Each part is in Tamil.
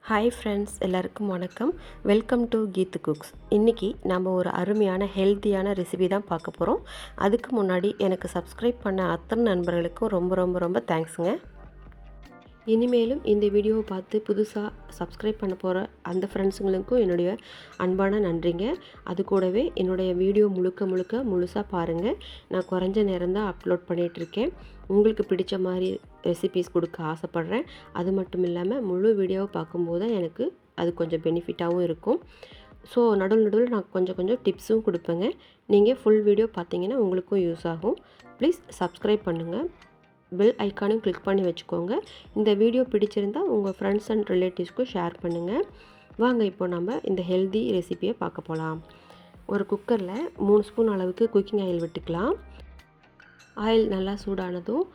ஹாய் ஃப்ரெண்ட்ஸ், எல்லாருக்கும் வணக்கம். Welcome to Keethu cooks. இன்றைக்கி நம்ம ஒரு அருமையான ஹெல்த்தியான ரெசிபி தான் பார்க்க போகிறோம். அதுக்கு முன்னாடி எனக்கு சப்ஸ்கிரைப் பண்ண அத்தனை நண்பர்களுக்கும் ரொம்ப ரொம்ப ரொம்ப தேங்க்ஸுங்க. இனிமேலும் இந்த வீடியோவை பார்த்து புதுசாக சப்ஸ்கிரைப் பண்ண போகிற அந்த ஃப்ரெண்ட்ஸுங்களுக்கும் என்னுடைய அன்பான நன்றிங்க. அது கூடவே என்னுடைய வீடியோ முழுசாக பாருங்கள். நான் குறைஞ்ச நேரம் தான் அப்லோட் பண்ணிகிட்ருக்கேன். உங்களுக்கு பிடிச்ச மாதிரி ரெசிபீஸ் கொடுக்க ஆசைப்பட்றேன். அது மட்டும் இல்லாமல் முழு வீடியோவை பார்க்கும்போது தான் எனக்கு அது கொஞ்சம் பெனிஃபிட்டாகவும் இருக்கும். ஸோ நடுவில் நான் கொஞ்சம் டிப்ஸும் கொடுப்பேங்க. நீங்கள் ஃபுல் வீடியோ பார்த்தீங்கன்னா உங்களுக்கும் யூஸ் ஆகும். ப்ளீஸ் சப்ஸ்கிரைப் பண்ணுங்கள். பெல் ஐக்கானையும் கிளிக் பண்ணி வச்சுக்கோங்க. இந்த வீடியோ பிடிச்சிருந்தால் உங்கள் ஃப்ரெண்ட்ஸ் அண்ட் ரிலேட்டிவ்ஸ்க்கும் ஷேர் பண்ணுங்கள். வாங்க இப்போ நம்ம இந்த ஹெல்தி ரெசிபியை பார்க்க போகலாம். ஒரு குக்கரில் 3 ஸ்பூன் அளவுக்கு குக்கிங் ஆயில் விட்டுக்கலாம். ஆயில் நல்லா சூடானதும்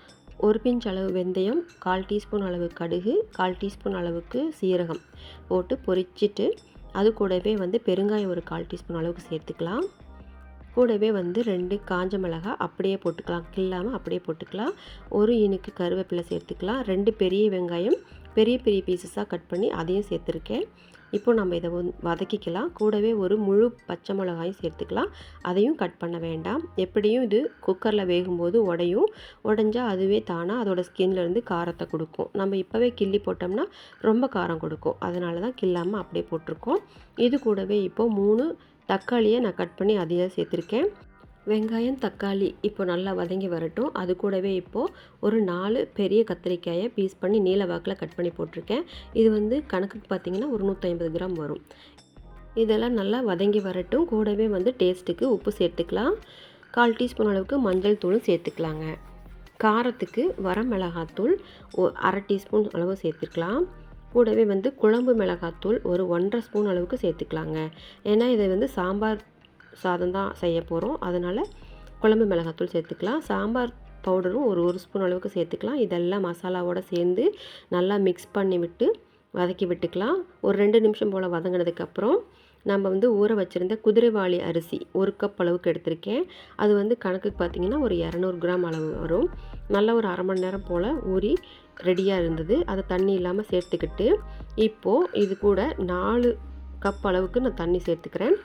1 பிஞ்ச் அளவு வெந்தயம், 1/4 டீஸ்பூன் அளவு கடுகு, 1/4 டீஸ்பூன் அளவுக்கு சீரகம் போட்டு பொரிச்சிட்டு அது கூடவே பெருங்காயம் ஒரு 1/4 டீஸ்பூன் அளவுக்கு சேர்த்துக்கலாம். கூடவே 2 காஞ்ச மிளகாய் அப்படியே போட்டுக்கலாம், கிள்ளாமல் அப்படியே போட்டுக்கலாம். 1 இனுக்கு கருவேப்பிலை சேர்த்துக்கலாம். 2 பெரிய வெங்காயம் பெரிய பீசஸாக கட் பண்ணி அதையும் சேர்த்துருக்கேன். இப்போ நம்ம இதை வதக்கிக்கலாம். கூடவே ஒரு முழு பச்சை மிளகாயும் சேர்த்துக்கலாம். அதையும் கட் பண்ண வேண்டாம். எப்படியும் இது குக்கரில் வேகும்போது உடைஞ்சால் அதுவே தானாக அதோடய ஸ்கின்லேருந்து காரத்தை கொடுக்கும். நம்ம இப்போவே கிள்ளி போட்டோம்னா ரொம்ப காரம் கொடுக்கும். அதனால தான் கிள்ளாமல் அப்படியே போட்டிருக்கோம். இது கூடவே இப்போது 3 தக்காளியை நான் கட் பண்ணி அதையே சேர்த்துருக்கேன். வெங்காயம் தக்காளி இப்போ நல்லா வதங்கி வரட்டும். அது கூடவே இப்போது ஒரு 4 பெரிய கத்திரிக்காயை பீஸ் பண்ணி நீல வாக்கில் கட் பண்ணி போட்டிருக்கேன். இது கணக்குக்கு பார்த்திங்கன்னா ஒரு 150 கிராம் வரும். இதெல்லாம் நல்லா வதங்கி வரட்டும். கூடவே டேஸ்ட்டுக்கு உப்பு சேர்த்துக்கலாம். 1/4 டீஸ்பூன் அளவுக்கு மஞ்சள் தூளும் சேர்த்துக்கலாங்க. காரத்துக்கு வரமிளகாத்தூள் 1/2 டீஸ்பூன் அளவு சேர்த்துக்கலாம். கூடவே குழம்பு மிளகாத்தூள் ஒரு 1/2 ஸ்பூன் அளவுக்கு சேர்த்துக்கலாங்க. ஏன்னா இதை சாம்பார் சாதம் தான் செய்ய போகிறோம். அதனால் குழம்பு மிளகாத்தூள் சேர்த்துக்கலாம். சாம்பார் பவுடரும் ஒரு ஸ்பூன் அளவுக்கு சேர்த்துக்கலாம். இதெல்லாம் மசாலாவோடு சேர்ந்து நல்லா மிக்ஸ் பண்ணி விட்டு வதக்கி விட்டுக்கலாம். ஒரு 2 நிமிஷம் போல் வதங்கினதுக்கப்புறம் நம்ம ஊற வச்சுருந்த குதிரைவாலி அரிசி 1 கப் அளவுக்கு எடுத்திருக்கேன். அது கணக்குக்கு பார்த்திங்கன்னா ஒரு 200 கிராம் அளவு வரும். நல்லா ஒரு அரை மணி நேரம் போல் ஊறி ரெடியாக இருந்தது. அதை தண்ணி இல்லாமல் சேர்த்துக்கிட்டு இப்போது இது கூட 4 கப் அளவுக்கு நான் தண்ணி சேர்த்துக்கிறேன்.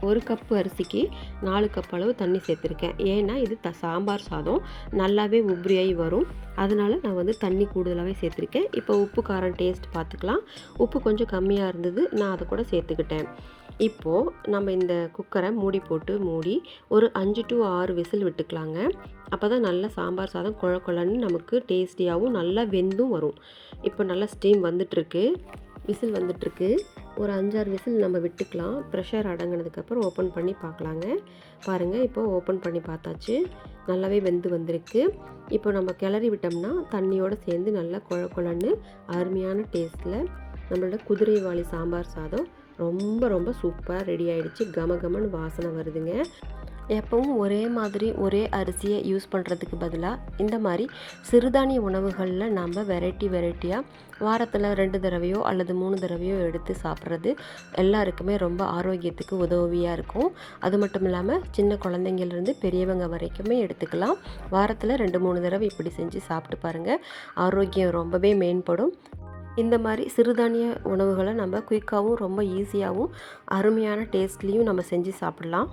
1 கப்பு அரிசிக்கு 4 கப் அளவு தண்ணி சேர்த்துருக்கேன். ஏன்னா இது சாம்பார் சாதம் நல்லாவே உப்ரியாகி வரும். அதனால் நான் தண்ணி கூடுதலாகவே சேர்த்துருக்கேன். இப்போ உப்பு காரம் டேஸ்ட் பார்த்துக்கலாம். உப்பு கொஞ்சம் கம்மியாக இருந்தது, நான் அதை கூட சேர்த்துக்கிட்டேன். இப்போது நம்ம இந்த குக்கரை மூடி ஒரு 5 to 6 விசில் விட்டுக்கலாங்க. அப்போ தான் நல்லா சாம்பார் சாதம் குழன்னு நமக்கு டேஸ்டியாகவும் நல்லா வெந்தும் வரும். இப்போ நல்லா ஸ்டீம் விசில் வந்துட்டுருக்கு. ஒரு 5-6 விசில் நம்ம விட்டுக்கலாம். ப்ரெஷர் அடங்கினதுக்கப்புறம் ஓப்பன் பண்ணி பார்க்கலாங்க. பாருங்கள், இப்போ ஓப்பன் பண்ணி பார்த்தாச்சு. நல்லாவே வெந்து வந்திருக்கு. இப்போ நம்ம கிளறி விட்டோம்னா தண்ணியோடு சேர்ந்து நல்லா குழன்னு அருமையான டேஸ்ட்டில் நம்மளோட குதிரைவாலி சாம்பார் சாதம் ரொம்ப சூப்பராக ரெடி ஆகிடுச்சு. கமகமன்னு வாசனை வருதுங்க. எப்பவும் ஒரே மாதிரி ஒரே அரிசியை யூஸ் பண்ணுறதுக்கு பதிலாக இந்த மாதிரி சிறுதானிய உணவுகளில் நம்ம வெரைட்டியாக வாரத்தில் 2 தடவையோ அல்லது 3 தடவையோ எடுத்து சாப்பிட்றது எல்லாருக்குமே ரொம்ப ஆரோக்கியத்துக்கு உதவியாக இருக்கும். அது மட்டும் இல்லாமல் சின்ன குழந்தைங்கள்லேருந்து பெரியவங்க வரைக்குமே எடுத்துக்கலாம். வாரத்தில் 2-3 தடவை இப்படி செஞ்சு சாப்பிட்டு பாருங்கள். ஆரோக்கியம் ரொம்பவே மேம்படும். இந்த மாதிரி சிறுதானிய உணவுகளை நம்ம குயிக்காகவும் ரொம்ப ஈஸியாகவும் அருமையான டேஸ்ட்லேயும் நம்ம செஞ்சு சாப்பிடலாம்.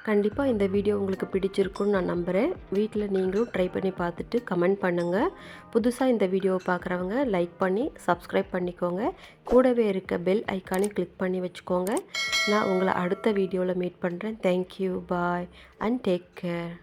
கண்டிப்பாக இந்த வீடியோ உங்களுக்கு பிடிச்சிருக்குன்னு நான் நம்புகிறேன். வீட்டில் நீங்களும் ட்ரை பண்ணி பார்த்துட்டு கமெண்ட் பண்ணுங்கள். புதுசாக இந்த வீடியோவை பார்க்குறவங்க லைக் பண்ணி சப்ஸ்கிரைப் பண்ணிக்கோங்க. கூடவே இருக்க பெல் ஐக்கானை கிளிக் பண்ணி வச்சுக்கோங்க. நான் உங்களை அடுத்த வீடியோவில் மீட் பண்ணுறேன். Thank you, bye and take care.